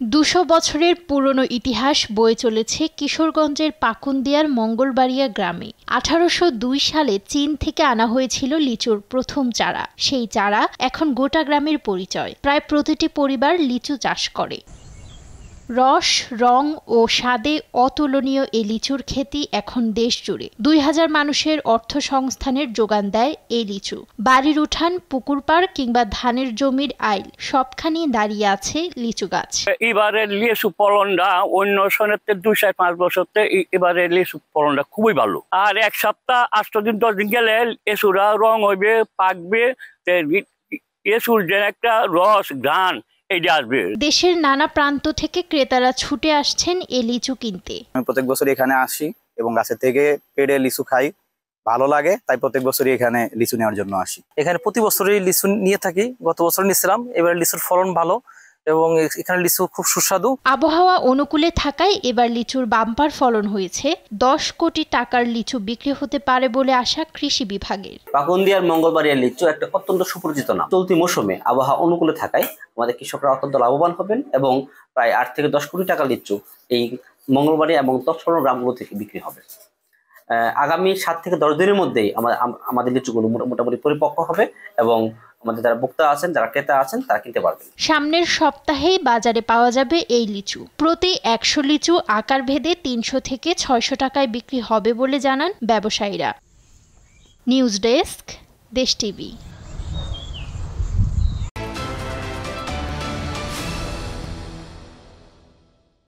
২০০ বছরের পুরনো ইতিহাস বয়ে চলেছে কিশোরগঞ্জের পাকুন্দিয়ার মঙ্গলবাড়িয়া গ্রামে। ১৮০২ সালে চীন থেকে আনা হয়েছিল লিচুর প্রথম চারা। সেই চারা এখন গোটা গ্রামের পরিচয়। প্রায় প্রতিটি পরিবার লিচু চাষ করে। রস, রং ও স্বাদে অতুলনীয় এই লিচুর খ্যাতি এখন দেশ জুড়ে। ২০০০ মানুষের অর্থসংস্থানের যোগান দেয় এই লিচু। বাড়ির উঠান, পুকুর পাড় কিংবা ধানের জমির আইল সবখানি দাঁড়িয়ে আছে লিচু গাছ। এবারে লিচু ফলনটা অন্য সনের ২-৫ বছর এবারে লিচু ফলনটা খুবই ভালো। আর এক সপ্তাহ ৮ দিন ১০ দিন গেলে লিচুরা রং হইবে, পাকবে, লিচুর যে একটা রস ঘ্রাণ দেশের নানা প্রান্ত থেকে ক্রেতারা ছুটে আসছেন এই লিচু কিনতে। আমি প্রত্যেক বছর এখানে আসি এবং গাছের থেকে পেড়ে লিচু খাই, ভালো লাগে, তাই প্রত্যেক বছরই এখানে লিচু নেওয়ার জন্য আসি। এখানে প্রতি বছরই লিচু নিয়ে থাকি, গত বছর নিয়েছিলাম। এবার লিচুর ফলন ভালো এবং এখানে লিচু খুব সুস্বাদু। আবহাওয়া অনুকূলে থাকায় এবার লিচুর বাম্পার ফলন হয়েছে। ১০ কোটি টাকার লিচু বিক্রি হতে পারে বলে আশা কৃষি বিভাগের। পাকুন্দিয়ার মঙ্গলবাড়িয়া লিচু একটা অত্যন্ত সুপরিচিত নাম। চলতি মৌসুমে আবহাওয়া অনুকূলে থাকায় আমাদের কৃষকরা অত্যন্ত লাভবান হবেন এবং প্রায় ৮ থেকে ১০ কোটি টাকার লিচু এই মঙ্গলবাড়িয়া এবং তৎসংলগ্ন গ্রামগুলো থেকে বিক্রি হবে। আগামী ৭ থেকে ১০ দিনের মধ্যেই আমাদের লিচুগুলো মোটামুটি পরিপক্ক হবে এবং আমাদের যারা ভোক্তা আছেন, যারা ক্রেতা আছেন, তারা কিনতে পারবেন। সামনের সপ্তাহেই বাজারে পাওয়া যাবে এই লিচু। প্রতি ১০০ লিচু আকার ভেদে ৩০০ থেকে ৬০০ টাকায় বিক্রি হবে বলে জানান ব্যবসায়ীরা। নিউজ ডেস্ক, দেশ টিভি।